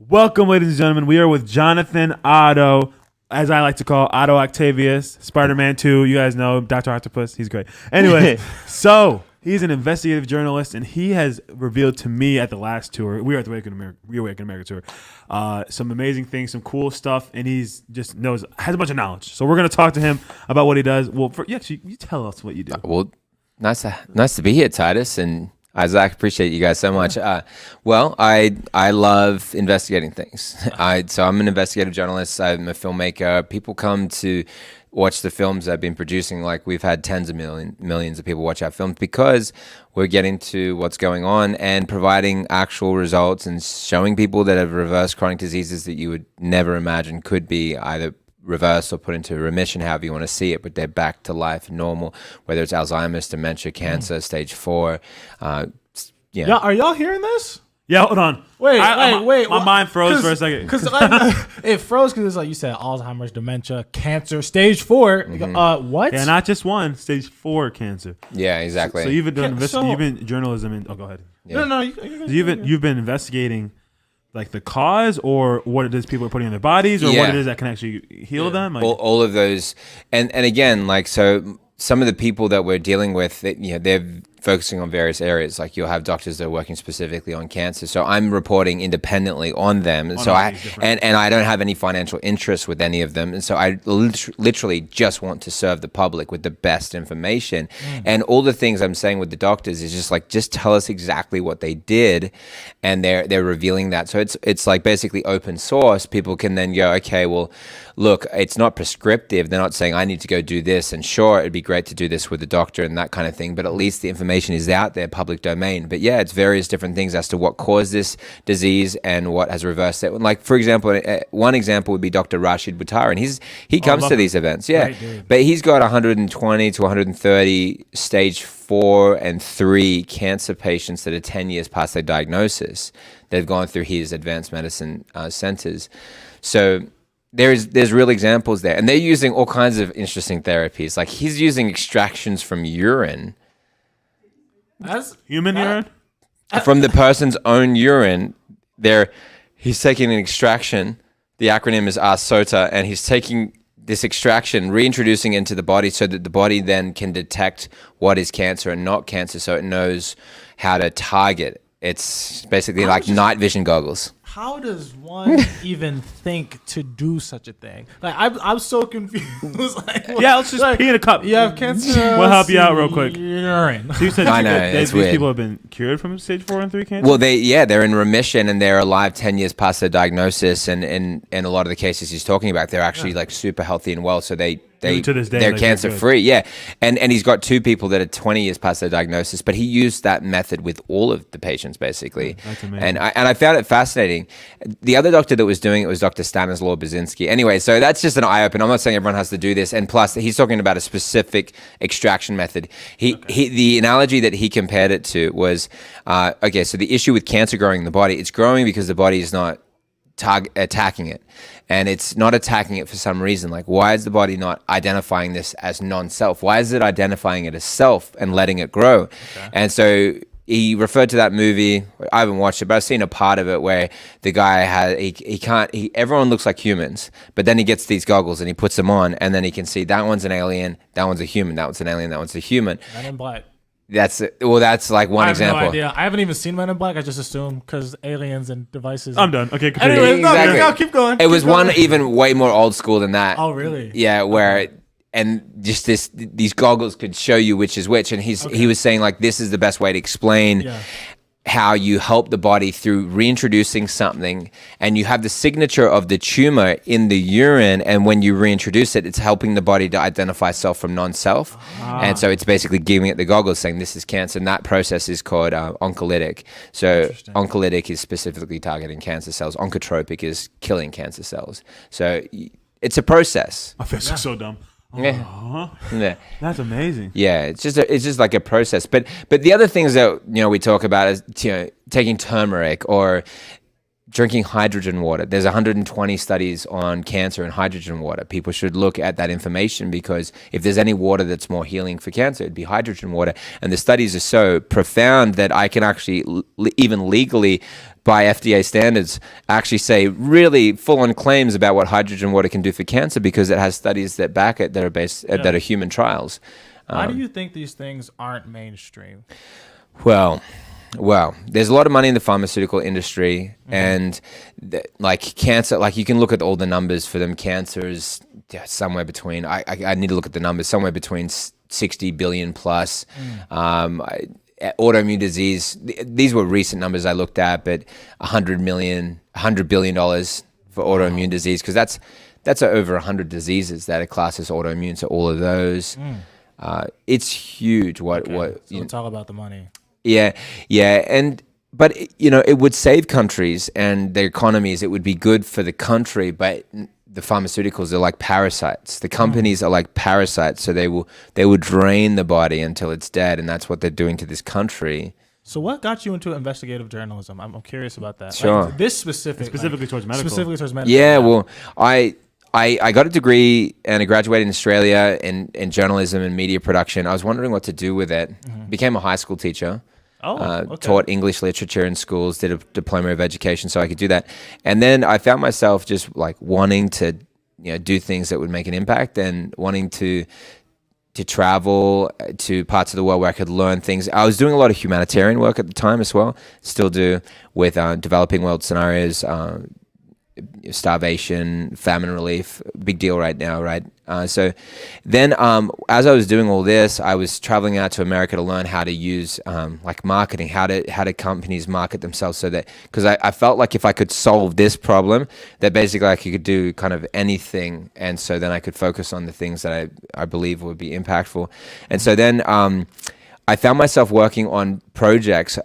Welcome, ladies and gentlemen. We are with Jonathan Otto, as I like to call Otto Octavius, Spider-Man 2. You guys know Dr. Octopus. He's great. Anyway, so he's an investigative journalist, and he has revealed to me at the last tour, we were at the Reawaken America tour, some amazing things, some cool stuff, and he's just has a bunch of knowledge. So we're going to talk to him about what he does. Well, you tell us what you do. Well, nice to be here, Titus, and Isaac. Appreciate you guys so much. Well, I love investigating things. So I'm an investigative journalist. I'm a filmmaker. People come to watch the films I've been producing. Like, we've had tens of millions of people watch our films because we're getting to what's going on and providing actual results and showing people that have reversed chronic diseases that you would never imagine could be either reversed or put into remission, however you want to see it, but they're back to life normal, whether it's Alzheimer's, dementia, cancer, stage 4. Yeah, are y'all hearing this? Yeah, hold on. Wait. My mind froze for a second. Because it froze because it's like you said, Alzheimer's, dementia, cancer, stage 4. What? Yeah, not just one, stage 4 cancer. Yeah, exactly. So you've been journalism in, go ahead. Yeah. No. You've been investigating like the cause or what it is people are putting in their bodies or what it is that can actually heal them? Like, all of those. And again, like, so some of the people that we're dealing with, they're focusing on various areas. Like, you'll have doctors that are working specifically on cancer. So I'm reporting independently on them. And so I don't have any financial interest with any of them. And so I literally just want to serve the public with the best information. And all the things I'm saying with the doctors is just tell us exactly what they did. And they're revealing that. So it's like basically open source. People can then go, okay, well, look, it's not prescriptive. They're not saying I need to go do this. And sure, it'd be great to do this with the doctor and that kind of thing. But at least the information is out there, public domain. But yeah, it's various different things as to what caused this disease and what has reversed it. Like, for example, one example would be Dr. Rashid Buttar, and he comes to these events, yeah. Right, but he's got 120 to 130 stage 4 and 3 cancer patients that are 10 years past their diagnosis that have gone through his advanced medicine centers. So there's real examples there, and they're using all kinds of interesting therapies. Like, he's using extractions from urine. Human urine? From the person's own urine. He's taking an extraction. The acronym is ARSOTA, and he's taking this extraction, reintroducing it into the body so that the body then can detect what is cancer and not cancer, so it knows how to target. It's basically like night vision goggles. How does one even think to do such a thing? Like, I'm so confused. Yeah, let's just pee in a cup. You have cancer. We'll help you out real quick. Urine. So you said I know, these weird. people have been cured from stage 4 and 3 cancer? Well, they're in remission and they're alive 10 years past their diagnosis. And in a lot of the cases he's talking about, they're actually like super healthy and well. So to this day, they're cancer free. Yeah. And he's got 2 people that are 20 years past their diagnosis, but he used that method with all of the patients basically. That's amazing. And I found it fascinating. The other doctor that was doing it was Dr. Stanislaw Baczynski. Anyway, so that's just an eye-opener. I'm not saying everyone has to do this. And plus, he's talking about a specific extraction method. The analogy that he compared it to was, okay, so the issue with cancer growing in the body, it's growing because the body is not attacking it. And it's not attacking it for some reason. Like, why is the body not identifying this as non-self? Why is it identifying it as self and letting it grow? Okay. And so he referred to that movie. I haven't watched it, but I've seen a part of it where the guy everyone looks like humans, but then he gets these goggles and he puts them on, and then he can see that one's an alien, that one's a human, that one's an alien, that one's a human. Men in Black. That's like one example. I have no idea. I haven't even seen Men in Black. I just assume because aliens and devices. I'm done. Okay, continue. Anyway, exactly. No, keep going. It was one even way more old school than that. Oh, really? Yeah, where and just these goggles could show you which is which, and he was saying like this is the best way to explain how you help the body through reintroducing something, and you have the signature of the tumor in the urine, and when you reintroduce it, it's helping the body to identify self from non-self. And so it's basically giving it the goggles saying this is cancer, and that process is called oncolytic. So oncolytic is specifically targeting cancer cells. Oncotropic is killing cancer cells. So it's a process. I feel so dumb. Yeah. That's amazing. Yeah, it's just like a process. But the other things that we talk about is taking turmeric or drinking hydrogen water. There's 120 studies on cancer and hydrogen water. People should look at that information, because if there's any water that's more healing for cancer, it'd be hydrogen water. And the studies are so profound that I can actually, even legally, by FDA standards, actually say really full-on claims about what hydrogen water can do for cancer, because it has studies that back it that are based that are human trials. Why do you think these things aren't mainstream? Well, there's a lot of money in the pharmaceutical industry, and like cancer, like you can look at all the numbers for them. Cancer is somewhere between, I need to look at the numbers, somewhere between 60 billion plus. Autoimmune disease, these were recent numbers I looked at, but $100 billion for autoimmune disease, because that's over 100 diseases that are classed as autoimmune. So all of those, it's huge. So we'll talk about the money. Yeah, but it would save countries and their economies. It would be good for the country, but the pharmaceuticals are like parasites. The companies are like parasites, so they will drain the body until it's dead, and that's what they're doing to this country. So what got you into investigative journalism? I'm curious about that. Sure. Like this specifically towards medical. Yeah, well, I got a degree and I graduated in Australia in journalism and media production. I was wondering what to do with it. Became a high school teacher. Taught English literature in schools, did a diploma of education so I could do that. And then I found myself just like wanting to do things that would make an impact, and wanting to travel to parts of the world where I could learn things. I was doing a lot of humanitarian work at the time as well, still do, with developing world scenarios, starvation, famine relief, big deal right now, right? So then as I was doing all this, I was traveling out to America to learn how to use like marketing, how do companies market themselves, so that, because I felt like if I could solve this problem, that basically I could do kind of anything, and so then I could focus on the things that I believe would be impactful. And so then I found myself working on projects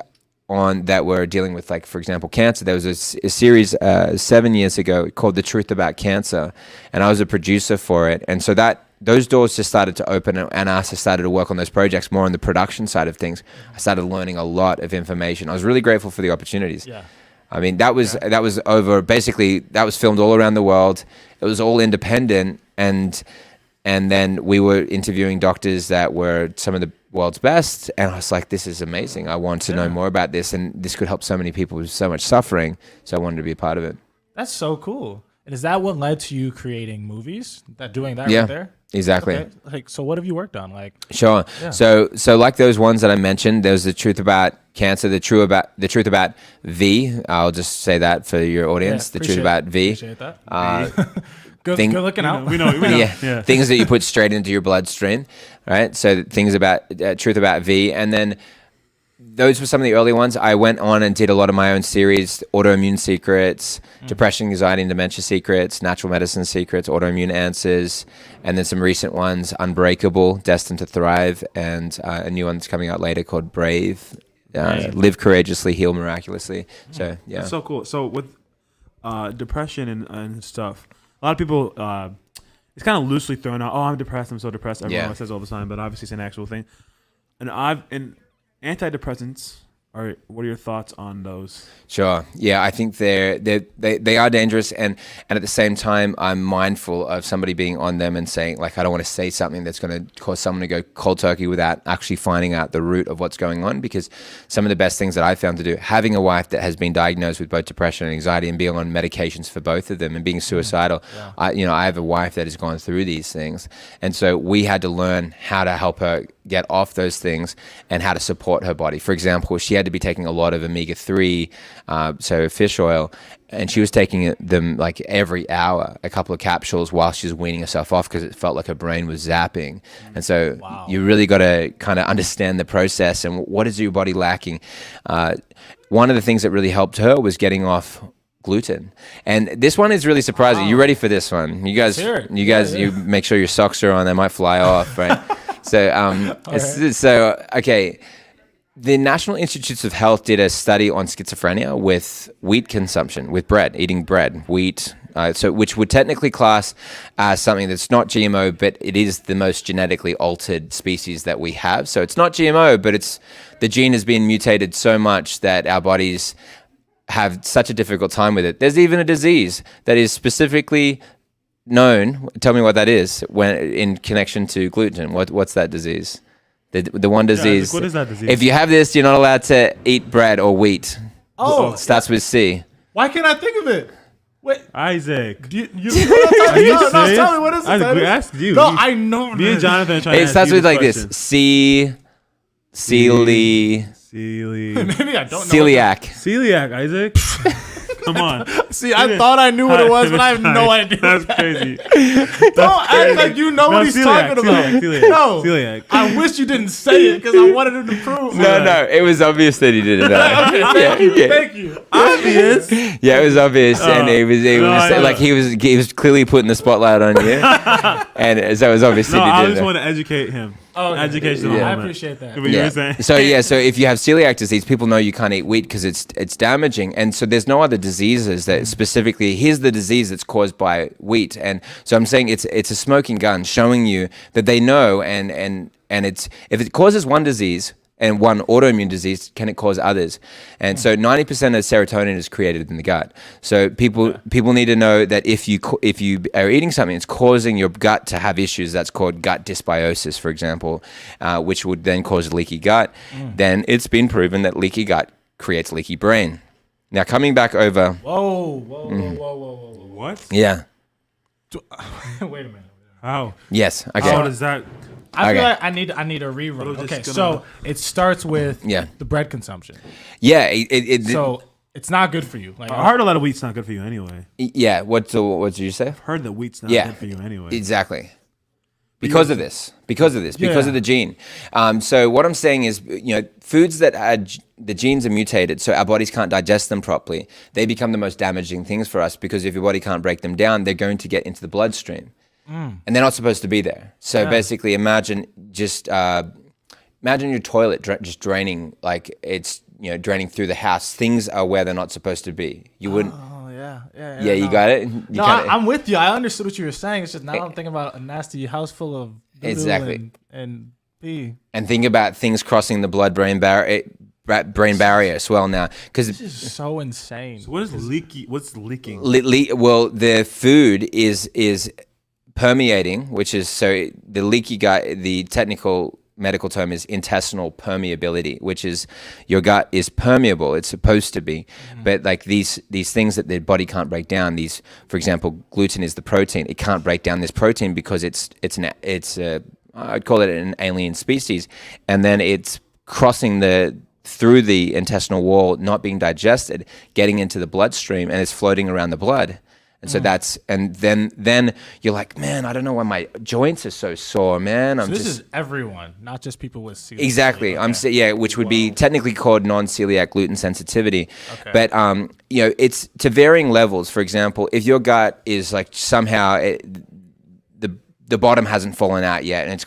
that were dealing with, like, for example, cancer. There was a series 7 years ago called The Truth About Cancer, and I was a producer for it. And so those doors just started to open, and I started to work on those projects more on the production side of things. I started learning a lot of information. I was really grateful for the opportunities. Yeah. I mean, that was over, basically, that was filmed all around the world. It was all independent, and then we were interviewing doctors that were some of the world's best, and I was like, this is amazing. I want to know more about this, and this could help so many people with so much suffering, so I wanted to be a part of it. That's so cool. And is that what led to you creating movies? Doing that right there? Exactly. Okay. Like, so what have you worked on? Like, sure. Yeah. So like those ones that I mentioned, there's The Truth About Cancer, the truth about V. I'll just say that for your audience. The Truth About V. Appreciate that. Good looking out. We know. Yeah. Things that you put straight into your bloodstream, right? So things about Truth About V, and then those were some of the early ones. I went on and did a lot of my own series: Autoimmune Secrets, Depression, Anxiety, and Dementia Secrets, Natural Medicine Secrets, Autoimmune Answers, and then some recent ones: Unbreakable, Destined to Thrive, and a new one that's coming out later called Brave, Live Courageously, Heal Miraculously. So yeah, that's so cool. So with depression and stuff, a lot of people, it's kind of loosely thrown out. Oh, I'm depressed. I'm so depressed. Everyone always says all the time, but obviously it's an actual thing. And antidepressants, what are your thoughts on those? Sure. Yeah, I think they are dangerous, and at the same time, I'm mindful of somebody being on them and saying, like, I don't want to say something that's going to cause someone to go cold turkey without actually finding out the root of what's going on. Because some of the best things that I found to do, having a wife that has been diagnosed with both depression and anxiety and being on medications for both of them and being suicidal, I have a wife that has gone through these things, and so we had to learn how to help her get off those things and how to support her body. For example, she had to be taking a lot of omega-3, so fish oil, and she was taking them like every hour, a couple of capsules while she was weaning herself off, because it felt like her brain was zapping. And so you really got to kind of understand the process and what is your body lacking. One of the things that really helped her was getting off gluten, and this one is really surprising. You ready for this one? You guys, you make sure your socks are on; they might fly off, right? So, okay. The National Institutes of Health did a study on schizophrenia with wheat consumption, with bread, eating bread, wheat, which would technically class as something that's not GMO, but it is the most genetically altered species that we have. So it's not GMO, but the gene has been mutated so much that our bodies have such a difficult time with it. There's even a disease that is specifically known. Tell me what that is when in connection to gluten. What's that disease? The one disease. What is that disease? If you have this, you're not allowed to eat bread or wheat. Oh, It starts with C. why can't I think of it? Wait, Isaac. you Are you no, serious? tell me what is it? Isaac, we asked you. No, I know. Me and Jonathan are trying to It ask starts you with like question. this: C, celiac, Maybe I don't know. celiac. Celiac, Isaac. Come on. See, I thought I knew what it was, but I have no idea. That's crazy. Don't act like you know what he's talking about. Celiac. No, Celiac. I wish you didn't say it because I wanted him to prove. No, it was obvious that he didn't know. Okay, thank you. Obvious. Yeah, it was obvious, and it was I like he was clearly putting the spotlight on you, and so it was obvious No, that I he just didn't know. want to educate him. Oh, okay. Educational Yeah. I moment. appreciate that. What you were saying. So if you have celiac disease, people know you can't eat wheat because it's damaging, and so there's no other diseases that specifically. Here's the disease that's caused by wheat, and so I'm saying it's a smoking gun showing you that they know, and it's if it causes one disease and one autoimmune disease, can it cause others? And so 90% of serotonin is created in the gut. So people need to know that if you are eating something that's causing your gut to have issues, that's called gut dysbiosis, for example, which would then cause leaky gut. Then it's been proven that leaky gut creates leaky brain. Now coming back over, Whoa. What? yeah, Wait a minute. How? yes, okay, How does that? I feel Okay. like I need a rerun. We're just Okay, gonna- so it starts with Yeah. the bread consumption. yeah, So it's not good for you. Like I heard a lot of wheat's not good for you anyway. yeah. What did you say? I've heard that wheat's not Yeah. good for you anyway. Exactly. Because of this, because Yeah. of the gene. So what I'm saying is, foods that the genes are mutated, so our bodies can't digest them properly, they become the most damaging things for us because if your body can't break them down, they're going to get into the bloodstream. And they're not supposed to be there. So basically imagine your toilet just draining, like it's, draining through the house. Things are where they're not supposed to be. You wouldn't. Oh yeah. Yeah, you no. got it? No, I'm with you. I understood what you were saying. It's just now I'm thinking about a nasty house full of doo-doo Exactly. and pee. And think about things crossing the blood-brain barrier as well now. Because This is so insane. What is leaky? What's leaking? well, the food is permeating, which is so the leaky gut. The technical medical term is intestinal permeability, which is your gut is permeable. It's supposed to be, but like these things that the body can't break down. These, for example, gluten is the protein. It can't break down this protein because it's I'd call it an alien species, and then it's crossing through the intestinal wall, not being digested, getting into the bloodstream, and it's floating around the blood. And so then you're like, man, I don't know why my joints are so sore, man. So this is everyone, not just people with celiac. Exactly. Okay. Which would be technically called non-celiac gluten sensitivity. Okay. But it's to varying levels. For example, if your gut is like somehow the bottom hasn't fallen out yet and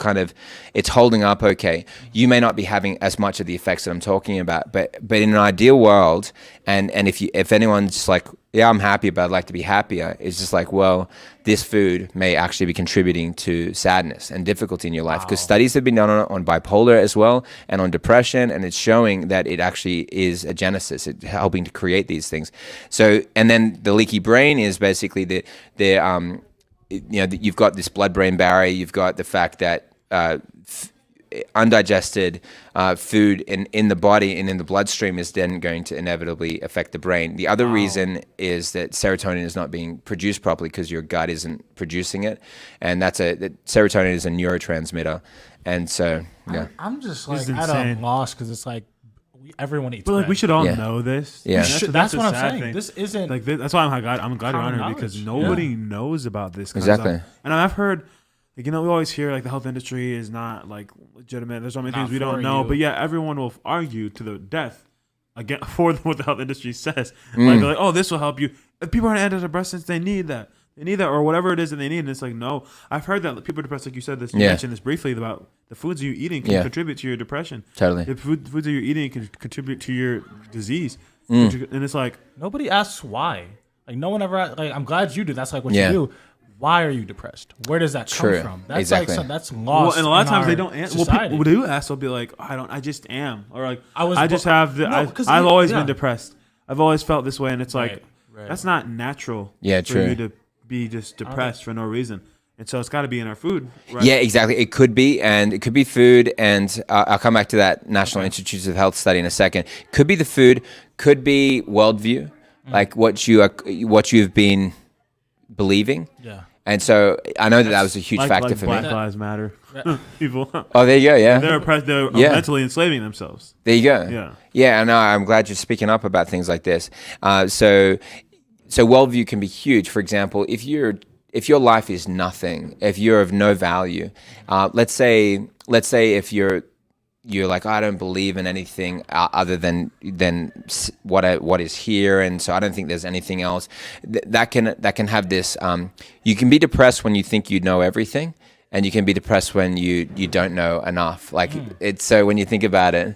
it's holding up okay, you may not be having as much of the effects that I'm talking about. But in an ideal world, and if anyone's just like, yeah, I'm happy, but I'd like to be happier, it's just like, well, this food may actually be contributing to sadness and difficulty in your life. Because studies have been done on bipolar as well and on depression, and it's showing that it actually is a genesis. It's helping to create these things. So, and then the leaky brain is basically you've got this blood-brain barrier. You've got the fact that undigested food in the body and in the bloodstream is then going to inevitably affect the brain. The other reason is that serotonin is not being produced properly because your gut isn't producing it, and serotonin is a neurotransmitter, and so yeah. I'm just This is like at a insane. loss because it's like everyone eats. But like bread. we should all Yeah. know this. Yeah. That's the what I'm sad saying. thing. This isn't Like that's why I'm glad you're common on here because knowledge. nobody knows about this. kind of Exactly. stuff. And I've heard, like, we always hear like the health industry is not like legitimate. There's so many Not things we don't for know. you. But yeah, everyone will argue to the death again for what the health industry says. Like they're like, oh, this will help you. If people are on antidepressants, they need that. They need that, or whatever it is that they need. And it's like, no. I've heard that people are depressed, like you said this. You mentioned this briefly about the foods you're eating can contribute to your depression. Totally. The foods that you're eating can contribute to your disease. And it's like, Nobody asks why. Like no one ever. Like I'm glad you do. That's like what Yeah. you do. Why are you depressed? Where does that True. come from? That's Exactly. like that's lost. well, and a lot of in times our they don't answer. Well, society. people do ask. They'll be like, I just am, or like, I was- I just have the. No, 'cause I've you- always yeah. been depressed. I've always felt this way, and it's like Right. that's not natural. Yeah, for true. you to be just depressed for no reason, and so it's got to be in our food. Right? Yeah, exactly. It could be, and it could be food, and I'll come back to that National Institutes of Health study in a second. Could be the food, could be worldview, like what you've been believing. Yeah. And so I know that was a huge factor for Black me. Lives Matter. People, Oh, there you go. Yeah, they're oppressed. They're mentally enslaving themselves. there you go. Yeah. Yeah, and I'm glad you're speaking up about things like this. So worldview can be huge. For example, if your life is nothing, if you're of no value, let's say if you're like, I don't believe in anything other than what is here, and so I don't think there's anything else. That can have this. You can be depressed when you think you know everything, and you can be depressed when you don't know enough. Like it's so when you think about it,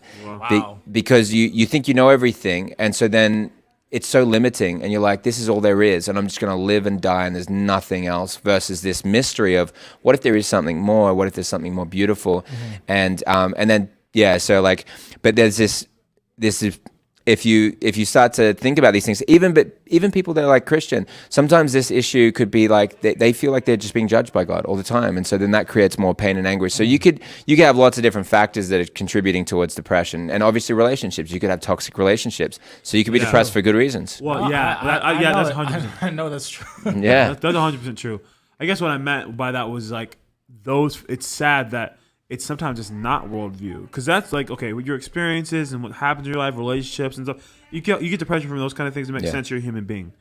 because you think you know everything, and so then it's so limiting, and you're like, this is all there is, and I'm just going to live and die, and there's nothing else, versus this mystery of what if there is something more? What if there's something more beautiful? And then, yeah, so like, but there's this is, if you start to think about these things, even people that are like Christian, sometimes this issue could be like they feel like they're just being judged by God all the time, and so then that creates more pain and anguish. So you could have lots of different factors that are contributing towards depression, and obviously relationships. You could have toxic relationships, so you could be depressed for good reasons. Well, that's 100%. I know that's true. Yeah, that's 100% true. I guess what I meant by that was like those. It's sad that it's sometimes it's not worldview, because that's like, okay, with your experiences and what happens in your life, relationships and stuff, you get depression from those kind of things. It makes sense. You're a human being.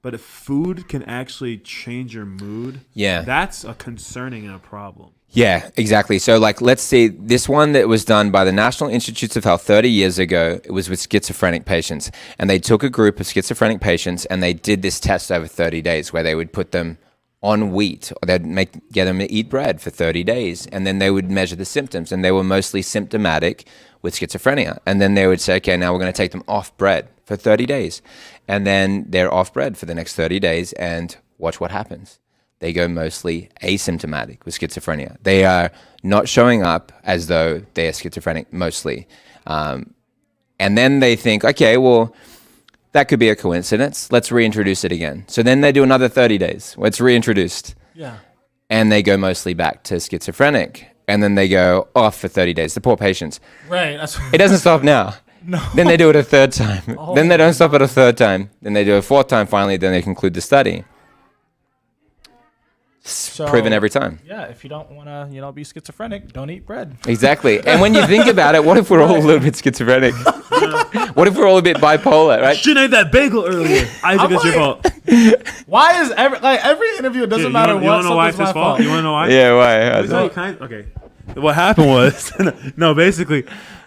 But if food can actually change your mood, that's a concerning and a problem. Yeah, exactly. So like, let's see, this one that was done by the National Institutes of Health 30 years ago, it was with schizophrenic patients. And they took a group of schizophrenic patients and they did this test over 30 days where they would put them on wheat, or they'd get them to eat bread for 30 days, and then they would measure the symptoms, and they were mostly symptomatic with schizophrenia. And then they would say, okay, now we're going to take them off bread for 30 days. And then they're off bread for the next 30 days, and watch what happens. They go mostly asymptomatic with schizophrenia. They are not showing up as though they are schizophrenic mostly. And then they think, okay, well, that could be a coincidence. Let's reintroduce it again. So then they do another 30 days where it's reintroduced. Yeah. And they go mostly back to schizophrenic. And then they go off for 30 days. The poor patients. Right. It doesn't stop now. No. Then they do it a third time. Then they don't stop it a third time. Then they do it a fourth time. Finally, then they conclude the study. So, proven every time. Yeah, if you don't want to, be schizophrenic, don't eat bread. Exactly. And when you think about it, what if we're all a little bit schizophrenic? What if we're all a bit bipolar, right? Shouldn't have ate that bagel earlier. Isaac, it's your fault. Why is every interview? It doesn't matter what. You want to know why it's his fault? You want to know why? Yeah, why? Okay. What happened was, no,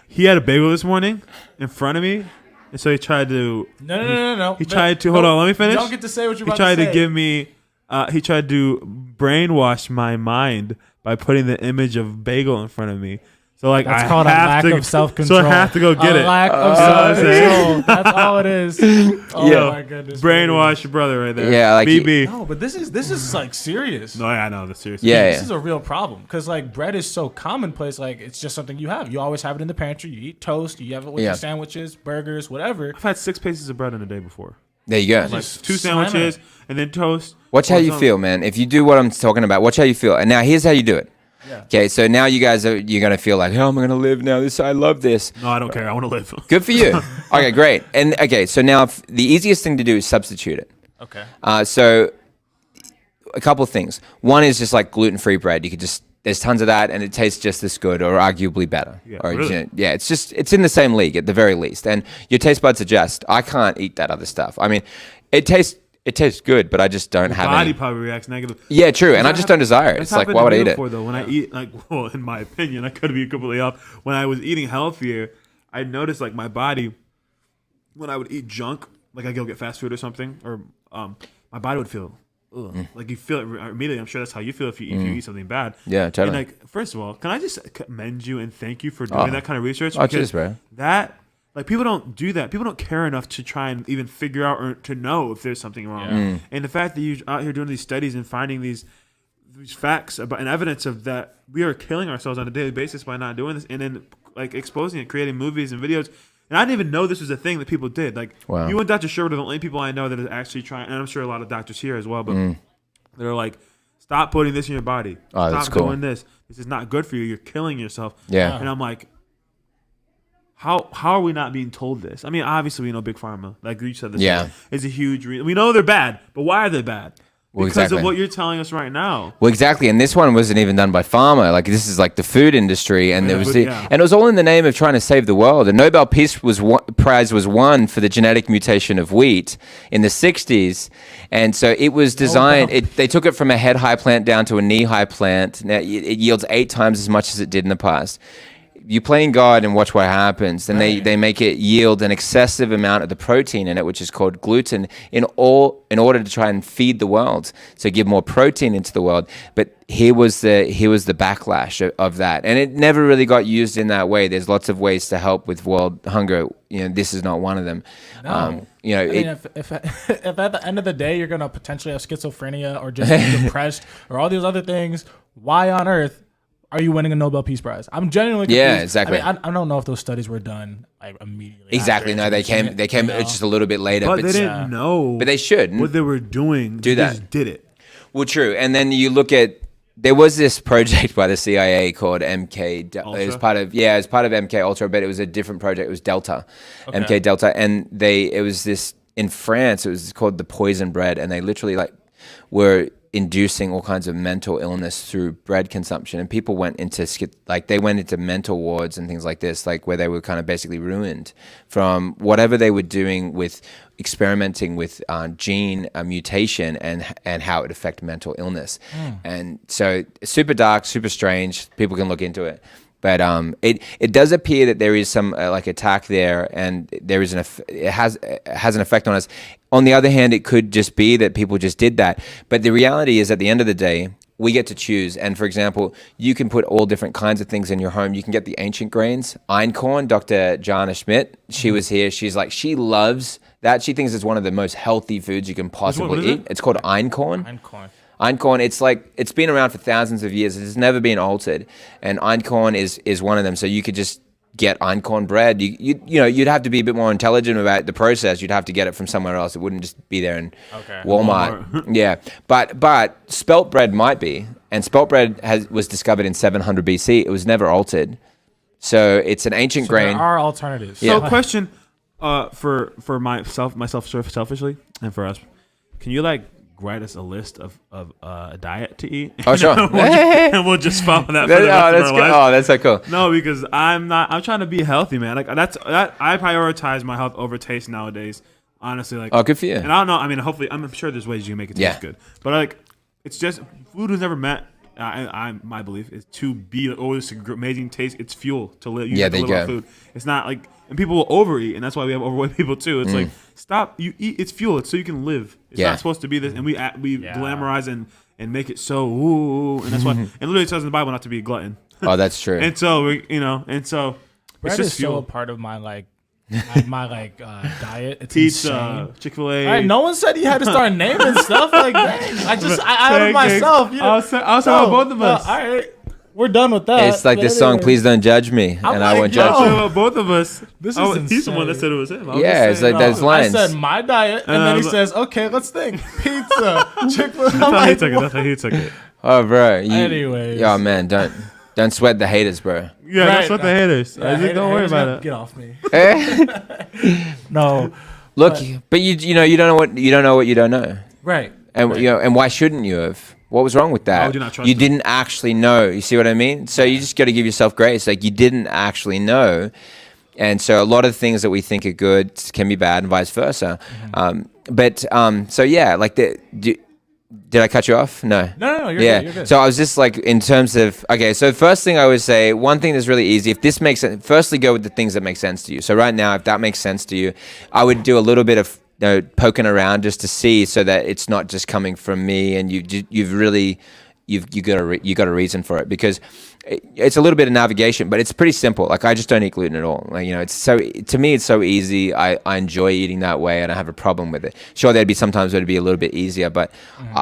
he had a bagel this morning in front of me, and so he tried to. No. He tried to. Hold on, let me finish. You don't get to say what you're about to say. He tried to give me. He tried to brainwash my mind by putting the image of bagel in front of me. So like, that's called a lack of self-control. So I have to go get it. Lack of self-control. That's all it is. Oh my goodness. Brainwash your brother right there. Yeah, like BB. No, but this is like serious. No, I know that's serious. Yeah, this is a real problem because like bread is so commonplace. Like it's just something you have. You always have it in the pantry. You eat toast. You have it with your sandwiches, burgers, whatever. I've had 6 pieces of bread in a day before. There you go. Like 2 sandwiches and then toast. Watch how you feel, man. If you do what I'm talking about, watch how you feel. And now here's how you do it. Yeah. Okay, so now you're gonna feel like, how am I gonna live now? I love this. No, I don't care. I want to live. Good for you. Okay, great. And okay, so now the easiest thing to do is substitute it. Okay. So a couple of things. One is just like gluten-free bread. You could there's tons of that, and it tastes just as good, or arguably better. Yeah, or, really? Yeah, it's in the same league at the very least. And your taste buds adjust. I can't eat that other stuff. I mean, it tastes good, but I just don't have body any. probably reacts negative. Yeah, true, and I just don't desire it. It's like, why would I eat it? Though, when I eat, in my opinion, I could be completely off. When I was eating healthier, I noticed like my body, when I would eat junk, like I go get fast food or something, or my body would feel. Like you feel it immediately. I'm sure that's how you feel if you eat something bad. Yeah, totally. And like, first of all, can I just commend you and thank you for doing that kind of research? Oh, cheers, bro. That, like, people don't do that. People don't care enough to try and even figure out or to know if there's something wrong. Yeah. And the fact that you're out here doing these studies and finding these facts about and evidence of that we are killing ourselves on a daily basis by not doing this, and then like exposing it, creating movies and videos And I didn't even know this was a thing that people did. Like, Wow. you and Dr. Sherwood are the only people I know that are actually trying, and I'm sure a lot of doctors here as well, but they're like, stop putting this in your body. Oh, that's Stop cool. doing this. This is not good for you. You're killing yourself. Yeah. And I'm like, how are we not being told this? I mean, obviously we know Big Pharma, like you said, this is a huge reason. We know they're bad, but why are they bad? Well, Because of what you're telling us right now. Well, exactly, and this one wasn't even done by pharma. Like, this is like the food industry, and and it was all in the name of trying to save the world. The Nobel Peace Prize was won for the genetic mutation of wheat in the '60s, and so it was designed. They took it from a head-high plant down to a knee-high plant. Now it yields 8 times as much as it did in the past. You play in God and watch what happens. Then they make it yield an excessive amount of the protein in it, which is called gluten, in order to try and feed the world, so give more protein into the world. But here was the backlash of that, and it never really got used in that way. There's lots of ways to help with world hunger. This is not one of them. No. If at the end of the day you're gonna potentially have schizophrenia or just be depressed or all these other things, why on earth are you winning a Nobel Peace Prize? I'm genuinely confused. Yeah, exactly. I don't know if those studies were done like immediately. Exactly. No, they came just a little bit later. But they didn't know. But they should. What they were doing. They just did it. Well, true. And then you look at, there was this project by the CIA called MK. It was part of MK Ultra, but it was a different project. It was Delta, MK Delta, and it was this in France. It was called the poison bread, and they literally were inducing all kinds of mental illness through bread consumption, and people went into mental wards and things like this, like where they were kind of basically ruined from whatever they were doing with experimenting with gene mutation and how it affected mental illness. And so super dark, super strange. People can look into it. But it does appear that there is some attack there, and there is it has an effect on us. On the other hand, it could just be that people just did that. But the reality is, at the end of the day, we get to choose. And for example, you can put all different kinds of things in your home. You can get the ancient grains, einkorn. Dr. Jana Schmidt, she was here. She's like, she loves that. She thinks it's one of the most healthy foods you can possibly eat. It's called einkorn. Einkorn, it's been around for thousands of years. It's never been altered, and einkorn is one of them. So you could just get einkorn bread. You'd have to be a bit more intelligent about the process. You'd have to get it from somewhere else. It wouldn't just be there in Walmart. Yeah, but spelt bread might be, and spelt bread was discovered in 700 BC. It was never altered, so it's an ancient grain. There are alternatives. So, question for myself selfishly, and for us, can you write us a list of a diet to eat? Oh, sure. And we'll just follow that for the rest of our lives. Oh, that's so cool. No, because I'm trying to be healthy, man. I prioritize my health over taste nowadays. Honestly, oh, good for you. And I don't know. I mean, hopefully, I'm sure there's ways you can make it taste good. But it's just food was never meant. My belief is to be this amazing taste. It's fuel to live. There you go. Food. It's not and people will overeat, and that's why we have overweight people too. It's stop. You eat. It's fuel. It's so you can live. It's not supposed to be this, and we glamorize and make it so and that's why. And literally it says in the Bible not to be a glutton. Oh, that's true. And so bread it's just so a part of my diet. It's pizza, insane. Chick-fil-A. Right, no one said you had to start naming stuff like that. I out of myself. I'll say both of us. All right, we're done with that. It's like this song, "Please Don't Judge Me," and I won't judge you. About both of us. This is he's the one that said it was him. It's like those lines. I said my diet, and then he says, "Okay, let's think: pizza, Chick-fil-A." That's how he took it. Oh, bro. Anyways. Oh, man, don't sweat the haters, bro. Yeah, don't sweat the haters. Don't worry about it. Get off me. No. Look, but you don't know what you don't know. Right. And and why shouldn't you have? What was wrong with that? Why would you not trust you them? didn't actually know. You see what I mean? So you just got to give yourself grace. Like, you didn't actually know. And so a lot of things that we think are good can be bad, and vice versa. Did I cut you off? No. No, you're good. You're good. So I was just in terms of, so first thing I would say, one thing that's really easy, if this makes sense, firstly go with the things that make sense to you. So right now, if that makes sense to you, I would do a little bit of poking around just to see, so that it's not just coming from me, and you've got a reason for it, because it's a little bit of navigation, but it's pretty simple. I just don't eat gluten at all. To me, it's so easy. I enjoy eating that way, and I have a problem with it. Sure, there'd be sometimes where it'd be a little bit easier, but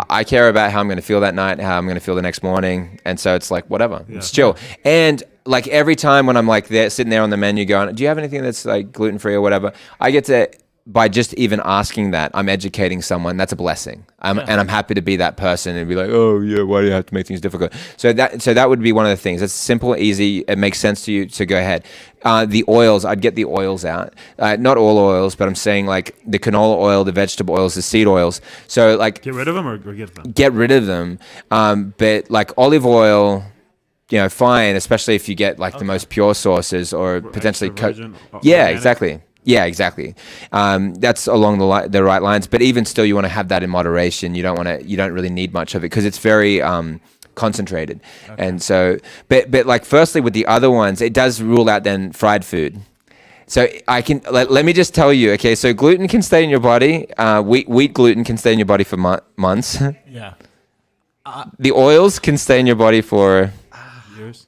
I care about how I'm going to feel that night, how I'm going to feel the next morning, and so it's whatever. Yeah. It's chill. And like every time when I'm like there, sitting there on the menu going, do you have anything that's like gluten-free or whatever? I get to, by just even asking that, I'm educating someone. That's a blessing. And I'm happy to be that person and be like, oh yeah, why do you have to make things difficult? So that would be one of the things. It's simple, easy. It makes sense to you. So go ahead. The oils, I'd get the oils out. Not all oils, but I'm saying like the canola oil, the vegetable oils, the seed oils. So like Get rid of them or get them? Get rid of them. But like olive oil, fine, especially if you get like the most pure sources or potentially exactly. Yeah, exactly. That's along the right lines. But even still, you want to have that in moderation. You don't really need much of it because it's very concentrated. Okay. And so, but like firstly with the other ones, it does rule out then fried food. So I can let me just tell you. Okay, so gluten can stay in your body. Wheat gluten can stay in your body for months. Yeah. The oils can stay in your body for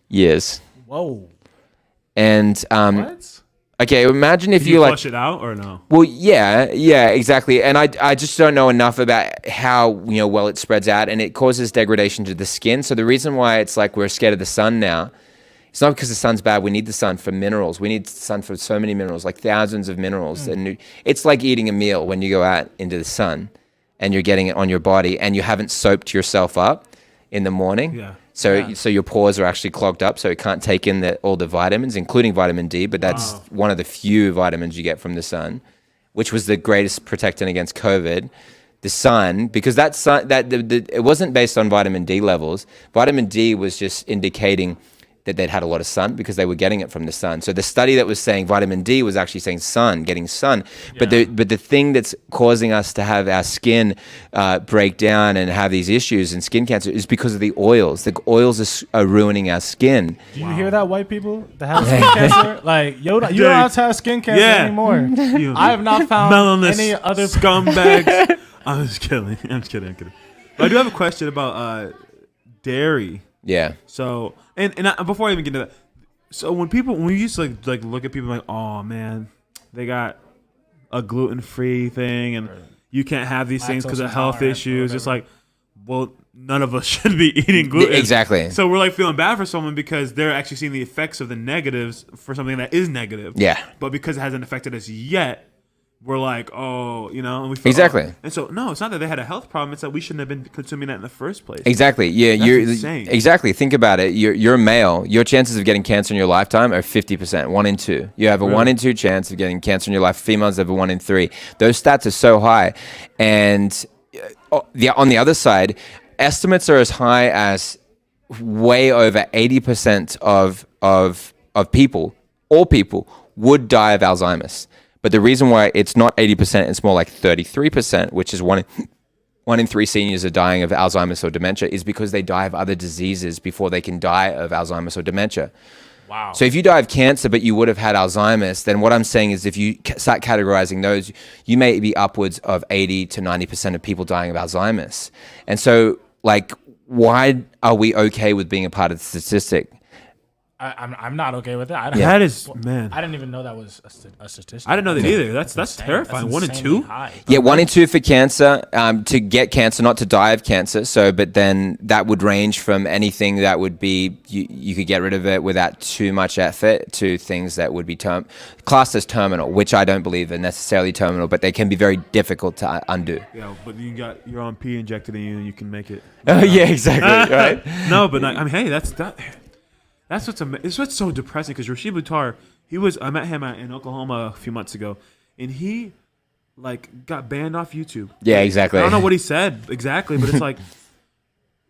years. Whoa. And what? Okay, imagine if you like flush it out or no? Well, yeah, exactly. And I just don't know enough about how well it spreads out, and it causes degradation to the skin. So the reason why it's like we're scared of the sun now, it's not because the sun's bad. We need the sun for minerals. We need the sun for so many minerals, like thousands of minerals. And it's like eating a meal when you go out into the sun, and you're getting it on your body, and you haven't soaped yourself up in the morning. Yeah. So your pores are actually clogged up, so it can't take in all the vitamins, including vitamin D, but that's one of the few vitamins you get from the sun, which was the greatest protectant against COVID. The sun, because it wasn't based on vitamin D levels. Vitamin D was just indicating that they'd had a lot of sun because they were getting it from the sun. So the study that was saying vitamin D was actually saying getting sun. Yeah. But the thing that's causing us to have our skin break down and have these issues and skin cancer is because of the oils. The oils are ruining our skin. Do you hear that, white people that have skin cancer? Like, you don't have to have skin cancer anymore. I have not found any other scumbags. I'm just kidding. But I do have a question about dairy. Yeah. So, and before I even get to that, so when we used to like look at people like, oh man, they got a gluten-free thing and you can't have these things because of health issues. It's like, well, none of us should be eating gluten. Exactly. So we're like feeling bad for someone because they're actually seeing the effects of the negatives for something that is negative. Yeah. But because it hasn't affected us yet, we're like, and we feel exactly. And so, no, it's not that they had a health problem. It's that we shouldn't have been consuming that in the first place. Exactly. Yeah, that's insane. Exactly. Think about it. You're a male. Your chances of getting cancer in your lifetime are 50%, 1 in 2. You have a 1 in 2 chance of getting cancer in your life. Females have a 1 in 3. Those stats are so high. And on the other side, estimates are as high as way over 80% of people, all people, would die of Alzheimer's. But the reason why it's not 80%, it's more like 33%, which is 1 in 3 seniors are dying of Alzheimer's or dementia, is because they die of other diseases before they can die of Alzheimer's or dementia. Wow. So if you die of cancer, but you would have had Alzheimer's, then what I'm saying is if you start categorizing those, you may be upwards of 80 to 90% of people dying of Alzheimer's. And so, like, why are we okay with being a part of the statistic? I'm not okay with that. That is, man. I didn't even know that was a statistic. I didn't know that either. That's terrifying. That's 1 in 2. High. Yeah, 1 in 2 for cancer. To get cancer, not to die of cancer. So, but then that would range from anything that would be you could get rid of it without too much effort to things that would be classed as terminal, which I don't believe are necessarily terminal, but they can be very difficult to undo. Yeah, but you got your own pee injected in you, and you can make it. Yeah, exactly. Right. No, but I mean, hey, that's what's so depressing because Rashid Buttar, I met him in Oklahoma a few months ago, and he got banned off YouTube. Yeah, exactly. I don't know what he said exactly, but it's like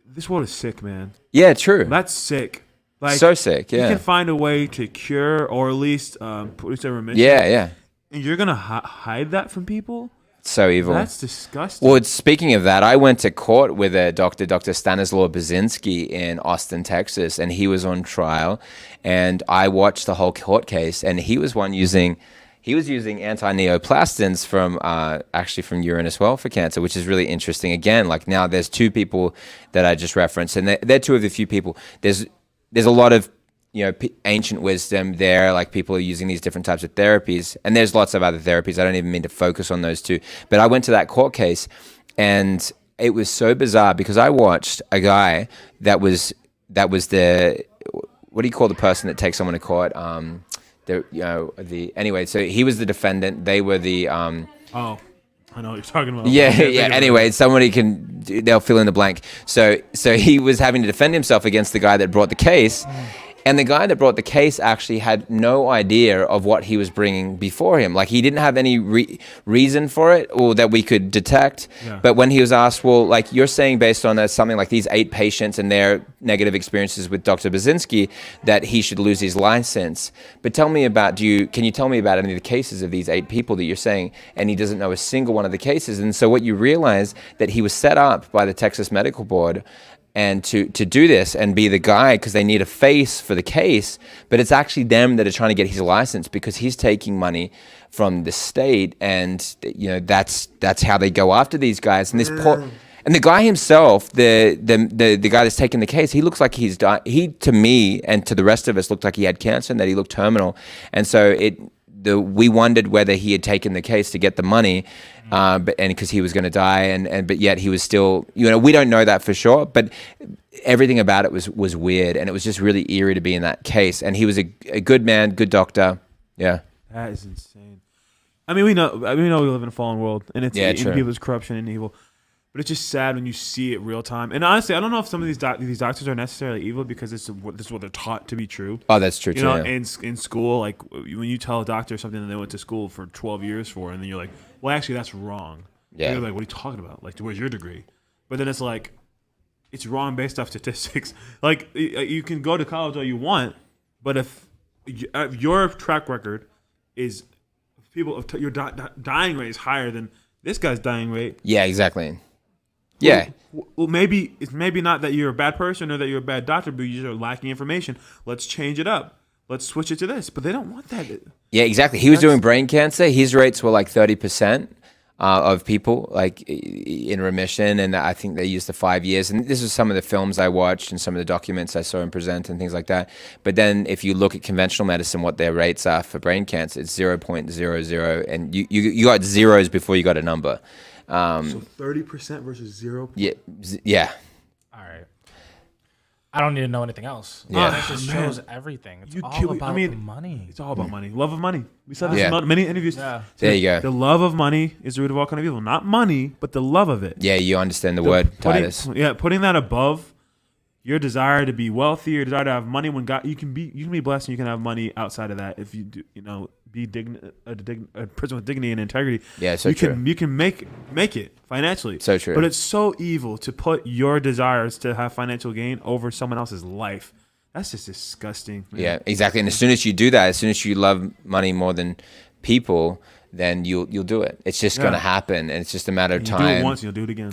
this world is sick, man. Yeah, true. That's sick. So sick. Yeah. You can find a way to cure or at least produce a remission. Yeah. And you're gonna hide that from people. So evil. That's disgusting. Well, speaking of that, I went to court with a Dr. Stanislaw Baczynski in Austin, Texas, and he was on trial. And I watched the whole court case, and he was using anti-neoplastins from urine as well for cancer, which is really interesting. Again, like now there's 2 people that I just referenced, and they're 2 of the few people. There's a lot of ancient wisdom there, like people are using these different types of therapies, and there's lots of other therapies. I don't even mean to focus on those 2, but I went to that court case, and it was so bizarre because I watched a guy that was what do you call the person that takes someone to court? Anyway, so he was the defendant. They were the Oh, I know what you're talking about. yeah. Anyway, they'll fill in the blank. So he was having to defend himself against the guy that brought the case. And the guy that brought the case actually had no idea of what he was bringing before him. Like, he didn't have any reason for it or that we could detect. Yeah. But when he was asked, well, like, you're saying based on something like these 8 patients and their negative experiences with Dr. Baczynski that he should lose his license. But tell me about, can you tell me about any of the cases of these 8 people that you're saying? And he doesn't know a single one of the cases. And so what you realize that he was set up by the Texas Medical Board and to do this and be the guy because they need a face for the case, but it's actually them that are trying to get his license because he's taking money from the state, and that's how they go after these guys. And and the guy himself, the guy that's taking the case, he looks like he's died. He, to me and to the rest of us, looked like he had cancer and that he looked terminal. And so we wondered whether he had taken the case to get the money, but because he was going to die, but yet he was still, we don't know that for sure, but everything about it was weird, and it was just really eerie to be in that case. And he was a good man, good doctor. Yeah, that is insane. I mean, we know we live in a fallen world, and it's people's corruption and evil. But it's just sad when you see it real time. And honestly, I don't know if some of these doctors are necessarily evil because this is what they're taught to be true. Oh, that's true too. Yeah. In school, like when you tell a doctor something that they went to school for 12 years for, and then you're like, well, actually, that's wrong. Yeah. And you're like, what are you talking about? Like, where's your degree? But then it's like, it's wrong based off statistics. Like, you can go to college all you want, but if your track record is your dying rate is higher than this guy's dying rate. Yeah, exactly. Yeah. Well, maybe it's not that you're a bad person or that you're a bad doctor, but you're lacking information. Let's change it up. Let's switch it to this. But they don't want that. Yeah, exactly. He was doing brain cancer. His rates were like 30% of people like in remission, and I think they used the 5 years. And this is some of the films I watched and some of the documents I saw him present and things like that. But then if you look at conventional medicine, what their rates are for brain cancer, it's 0.00, and you got zeros before you got a number. So 30% versus 0. Yeah. All right. I don't need to know anything else. Yeah. That just shows everything. It's all about the money. It's all about money. Love of money. We said this in many interviews. Yeah. There you go. The love of money is the root of all kind of evil. Not money, but the love of it. Yeah, you understand the word, Titus. Yeah, putting that above your desire to be wealthy, your desire to have money. When God, you can be blessed, and you can have money outside of that if you do, be a person with dignity and integrity. Yeah, so true. You can make it financially. So true. But it's so evil to put your desires to have financial gain over someone else's life. That's just disgusting. Man. Yeah, exactly. And as soon as you do that, as soon as you love money more than people, then you'll do it. It's just going to happen, and it's just a matter of time. You do it once, you'll do it again.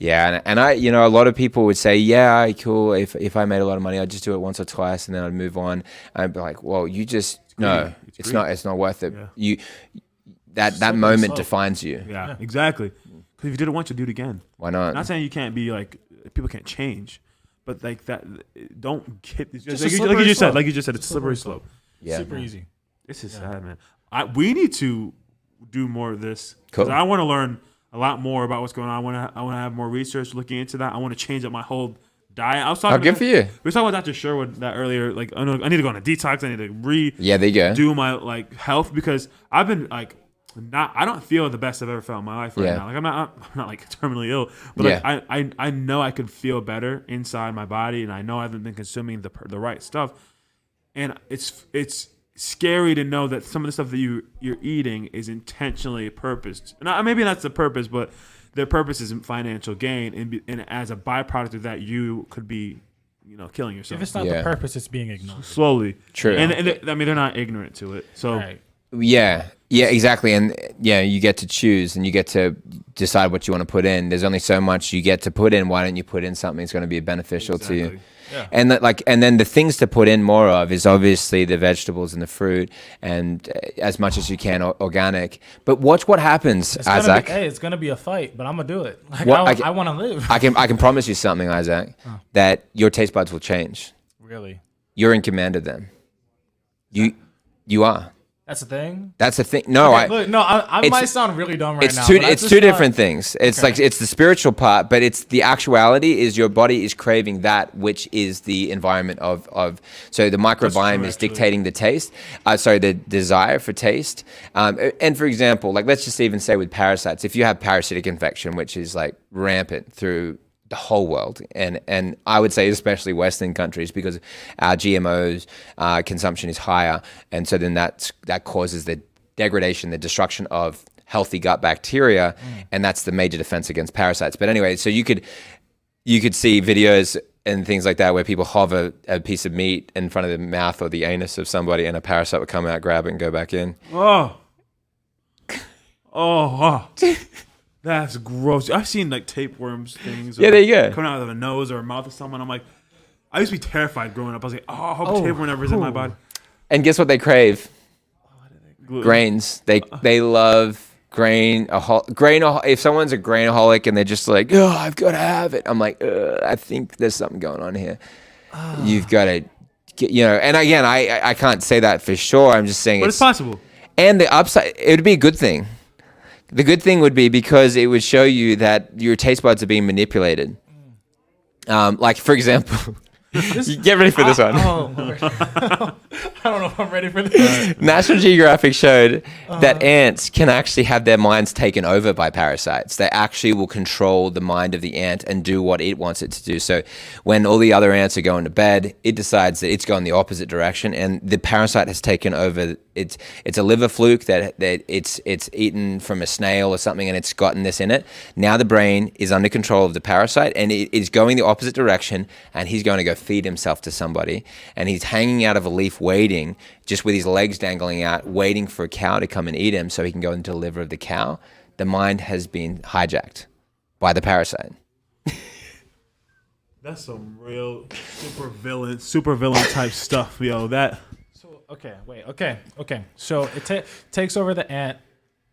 Yeah, and I, a lot of people would say, yeah, cool. If I made a lot of money, I'd just do it once or twice, and then I'd move on. I'd be like, well, you just no, it's not worth it. Yeah. That moment defines you. Yeah, exactly. Because if you did it once, you'll do it again. Why not? I'm not saying you can't be like people can't change, but like that, don't get this. Like you just said, it's a slippery slope. Yeah, super easy. This is sad, man. We need to do more of this because cool. I want to learn a lot more about what's going on. I want to have more research looking into that. I want to change up my whole diet. I was talking. Good for you. We were talking about Dr. Sherwood that earlier. Like, I need to go on a detox. I need to there you go. Do my health because I've been like I don't feel the best I've ever felt in my life right now. Like I'm not like terminally ill, but like I know I could feel better inside my body, and I know I haven't been consuming the right stuff, and it's scary to know that some of the stuff that you're eating is intentionally purposed. And maybe that's the purpose, but their purpose isn't financial gain, and as a byproduct of that, you could be, killing yourself. If it's not the purpose, it's being ignored. Slowly. True. And I mean, they're not ignorant to it. So. Right. Yeah, exactly. And you get to choose and you get to decide what you want to put in. There's only so much you get to put in. Why don't you put in something that's going to be beneficial to you? Yeah. And then the things to put in more of is obviously the vegetables and the fruit, and as much as you can organic. But watch what happens, Isaac. It's gonna be a fight, but I'm gonna do it. Like, I want to live. I can promise you something, Isaac, that your taste buds will change. Really? You're in command of them. You are. That's a thing. That's a thing. No, okay, I might sound really dumb right now. It's two different things. It's like it's the spiritual part, but it's the actuality is your body is craving that which is the environment of. So the microbiome is dictating the taste. The desire for taste. And for example, like let's just even say with parasites, if you have parasitic infection, which is like rampant through the whole world, and I would say especially Western countries, because our GMOs consumption is higher, and so then that causes the degradation, the destruction of healthy gut bacteria, and that's the major defense against parasites. But anyway, so you could see videos and things like that where people hover a piece of meat in front of the mouth or the anus of somebody, and a parasite would come out, grab it, and go back in. Oh. That's gross. I've seen like tapeworms things. Yeah, there you go. Coming out of a nose or a mouth of someone. I'm like, I used to be terrified growing up. I was like, I hope tapeworm never is in my body. And guess what they crave? Grains. They love grain. If someone's a grainaholic and they're just like, oh, I've got to have it. I'm like, I think there's something going on here. You've got to get, and again, I can't say that for sure. I'm just saying but it's possible. And the upside, it would be a good thing. The good thing would be because it would show you that your taste buds are being manipulated. Like, for example, get ready for this one. I don't know if I'm ready for this. National Geographic showed that ants can actually have their minds taken over by parasites. They actually will control the mind of the ant and do what it wants it to do. So when all the other ants are going to bed, it decides that it's going the opposite direction, and the parasite has taken over. It's a liver fluke that it's eaten from a snail or something, and it's gotten this in it. Now the brain is under control of the parasite, and it is going the opposite direction, and he's going to go feed himself to somebody, and he's hanging out of a leaf waiting, just with his legs dangling out, waiting for a cow to come and eat him so he can go into the liver of the cow. The mind has been hijacked by the parasite. That's some real super villain type stuff, yo. Okay. So it takes over the ant,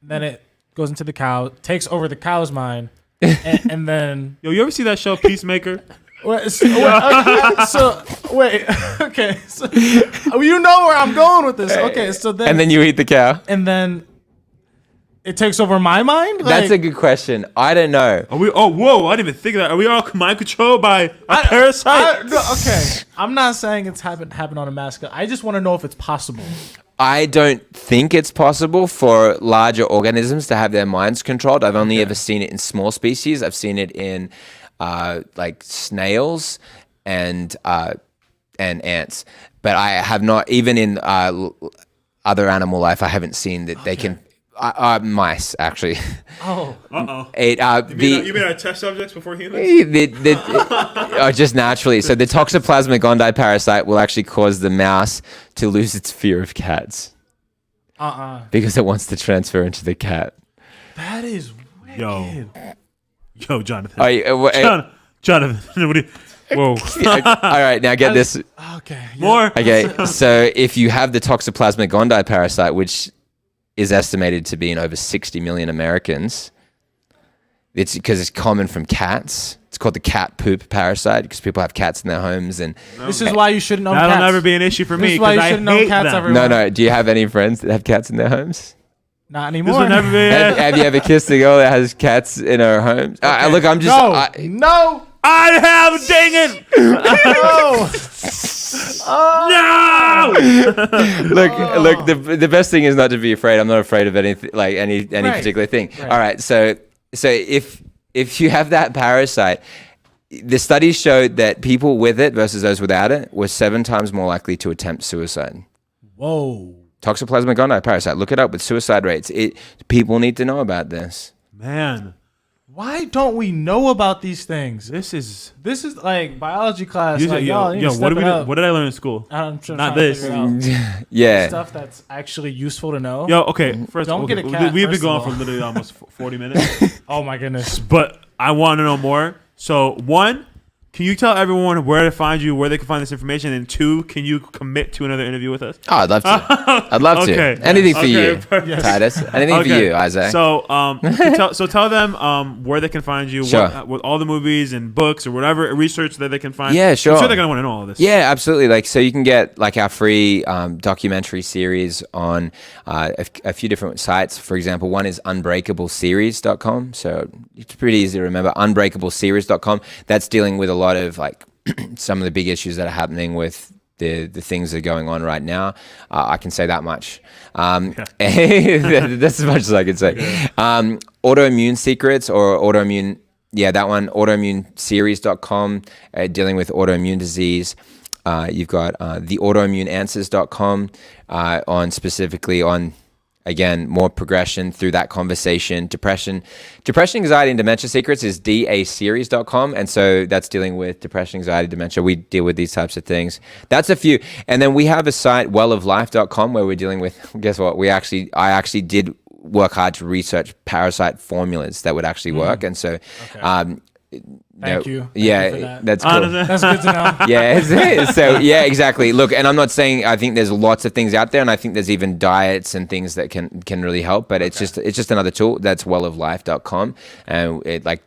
then it goes into the cow, takes over the cow's mind, and then... Yo, you ever see that show, Peacemaker? So you know where I'm going with this. Okay, so then... And then you eat the cow. And then it takes over my mind? That's a good question. I don't know. Whoa, I didn't even think of that. Are we all mind controlled by a parasite? Okay, I'm not saying it's happened on a mass scale. I just want to know if it's possible. I don't think it's possible for larger organisms to have their minds controlled. I've only ever seen it in small species. I've seen it in like snails and ants, but I have not. Even in other animal life, I haven't seen that they can. Mice, actually. Oh. You mean our test subjects before humans? Just naturally. So the Toxoplasma gondii parasite will actually cause the mouse to lose its fear of cats. Because it wants to transfer into the cat. That is wicked. Yo, Jonathan. Jonathan, what do you... Whoa. All right, now get this. Okay. More. Okay, so if you have the Toxoplasma gondii parasite, which is estimated to be in over 60 million Americans. It's because it's common from cats. It's called the cat poop parasite because people have cats in their homes. And this is why you shouldn't own cats. That'll never be an issue for me because I hate cats everywhere. No. Do you have any friends that have cats in their homes? Not anymore. This will never be. Have you ever kissed a girl that has cats in her home? Okay. Look, I'm just... No. I have, dang it! No! Look. The best thing is not to be afraid. I'm not afraid of anything, like any particular thing. Right. All right. So if you have that parasite, the studies showed that people with it versus those without it were 7 times more likely to attempt suicide. Whoa. Toxoplasma gondii parasite. Look it up with suicide rates. People need to know about this. Man. Why don't we know about these things? This is like biology class. What did I learn in school? I'm sure not this. Yeah. Stuff that's actually useful to know. Yo, okay. First, don't get a cat. We've been going for literally almost 40 minutes. Oh my goodness. But I want to know more. So, one, can you tell everyone where to find you, where they can find this information? And 2, can you commit to another interview with us? Oh, I'd love to. I'd love to. Anything for you, Titus. Anything for you, Isaac. So, tell them where they can find you, with all the movies and books or whatever research that they can find. Yeah, sure. I'm sure they're gonna want to know all of this. Yeah, absolutely. Like, so you can get like our free documentary series on a few different sites. For example, one is unbreakableseries.com. So it's pretty easy to remember. Unbreakableseries.com. That's dealing with a lot of like some of the big issues that are happening with the things that are going on right now. I can say that much. That's as much as I can say. Autoimmune Secrets or Autoimmune, that one, autoimmuneseries.com, dealing with autoimmune disease. You've got theautoimmuneanswers.com on specifically on, again, more progression through that conversation. Depression, anxiety, and dementia secrets is daseries.com. And so that's dealing with depression, anxiety, dementia. We deal with these types of things. That's a few. And then we have a site, welloflife.com, where we're dealing with, guess what? I actually did work hard to research parasite formulas that would actually work. And so, Thank you. Yeah, Thank you for that. that's cool. That's good to know. Yeah, so yeah, exactly. Look, and I'm not saying I think there's lots of things out there, and I think there's even diets and things that can really help. But it's just another tool. That's welloflife.com, and it like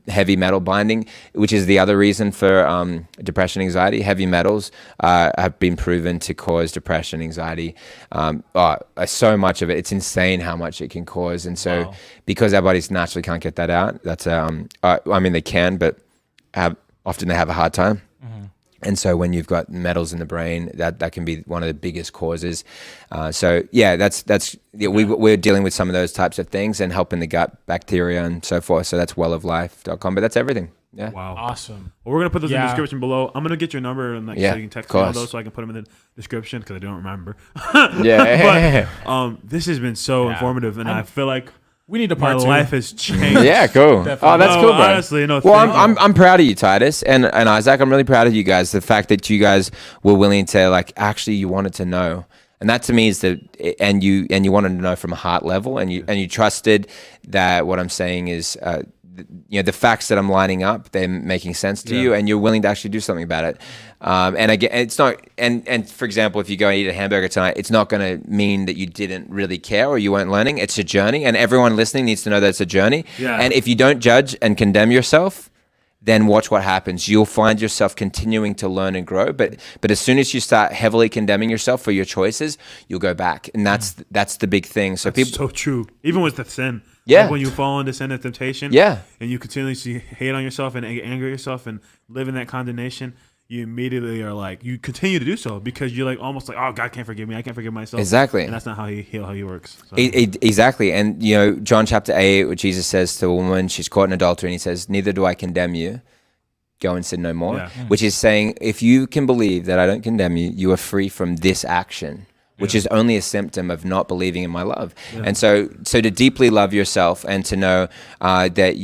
heavy metal binding, which is the other reason for depression, anxiety. Heavy metals have been proven to cause depression, anxiety. So much of it. It's insane how much it can cause, and so because our bodies naturally can't get that out, that's I mean they can, but often they have a hard time. And so when you've got metals in the brain, that can be one of the biggest causes. We're dealing with some of those types of things and helping the gut bacteria and so forth. So that's welloflife.com, but that's everything. Yeah. Wow. Awesome. Well, we're going to put those in the description below. I'm going to get your number and so you can text me all those so I can put them in the description because I don't remember. But this has been so informative, and I feel like we need a part 2. My life has changed. Yeah, cool. Definitely. Oh, that's cool, bro. Honestly, well, I'm proud of you, Titus, and Isaac. I'm really proud of you guys. The fact that you guys were willing to actually you wanted to know, and that to me is and you wanted to know from a heart level, and you trusted that what I'm saying is. The facts that I'm lining up, they're making sense to you, and you're willing to actually do something about it. And again, it's not. And for example, if you go and eat a hamburger tonight, it's not going to mean that you didn't really care or you weren't learning. It's a journey, and everyone listening needs to know that it's a journey. Yeah. And if you don't judge and condemn yourself, then watch what happens. You'll find yourself continuing to learn and grow. But as soon as you start heavily condemning yourself for your choices, you'll go back, and that's the big thing. So that's so true. Even with the sin. Yeah. Like when you fall into sin and temptation, and you continuously hate on yourself and anger yourself and live in that condemnation, you immediately are like, you continue to do so because you're like almost like, oh, God can't forgive me. I can't forgive myself. Exactly. And that's not how he works. So. Exactly. And, John chapter 8, where Jesus says to a woman, she's caught in adultery, and he says, neither do I condemn you. Go and sin no more. Yeah. Which is saying, if you can believe that I don't condemn you, you are free from this action. Which is only a symptom of not believing in my love. Yeah. And so to deeply love yourself and to know that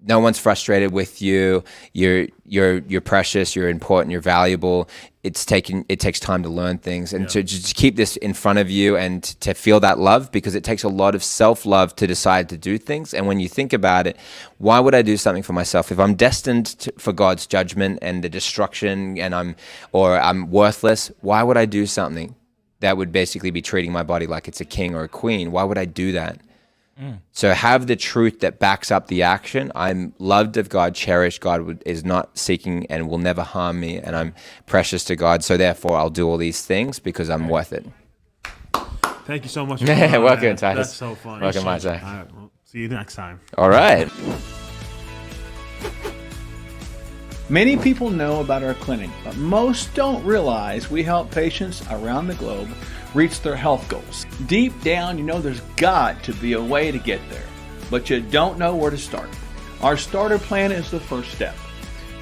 no one's frustrated with you, you're precious, you're important, you're valuable. It takes time to learn things, and to just keep this in front of you and to feel that love, because it takes a lot of self-love to decide to do things. And when you think about it, why would I do something for myself if I'm destined for God's judgment and the destruction, and I'm worthless? Why would I do something that would basically be treating my body like it's a king or a queen? Why would I do that? So have the truth that backs up the action. I'm loved of God, cherished. God is not seeking and will never harm me, and I'm precious to God. So therefore, I'll do all these things because I'm worth it. Thank you so much. Welcome, Titus. That's so fun. Welcome, Isaac. All right, well, see you next time. All right. Many people know about our clinic, but most don't realize we help patients around the globe reach their health goals. Deep down, you know there's got to be a way to get there, but you don't know where to start. Our starter plan is the first step.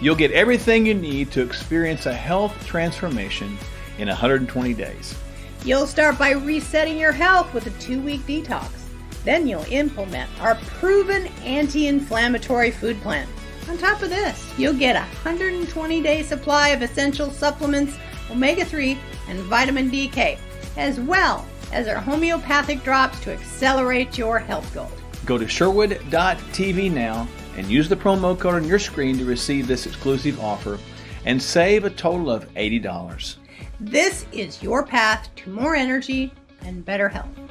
You'll get everything you need to experience a health transformation in 120 days. You'll start by resetting your health with a 2-week detox. Then you'll implement our proven anti-inflammatory food plan. On top of this, you'll get a 120-day supply of essential supplements, omega-3, and vitamin DK, as well as our homeopathic drops to accelerate your health goals. Go to Sherwood.tv now and use the promo code on your screen to receive this exclusive offer and save a total of $80. This is your path to more energy and better health.